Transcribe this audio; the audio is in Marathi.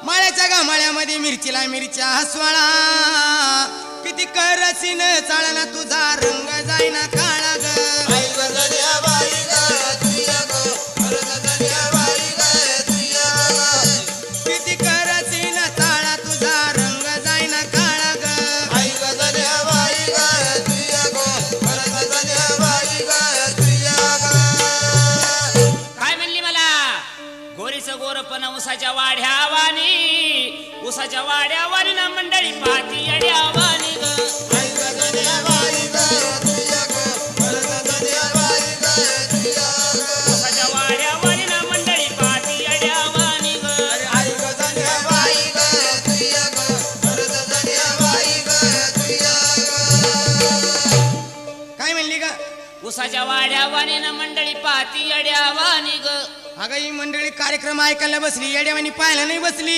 माळ्याच्या गामाळ्यामध्ये मिरचीला मिरच्या हसवाळा किती करसीन चाळना तुझा रंग जाईना काळा ग किती करसीन चाळा तुझा रंग जाईना काळा ग काय म्हणली मला गोरीचं गोरपण उसाच्या वाढ्यावानी उसाच्या वाड्यावानी ना मंडळी पाती अड्यावानी ग उसाच्या वाड्यावानी ना मंडळी पाती अड्यावानी ग काय म्हणली ग उसाच्या वाड्यावानी ना मंडळी पाती अड्यावानी ग अगं ही मंडळी कार्यक्रम ऐकायला बसली येड्यावानी पाहायला नाही बसली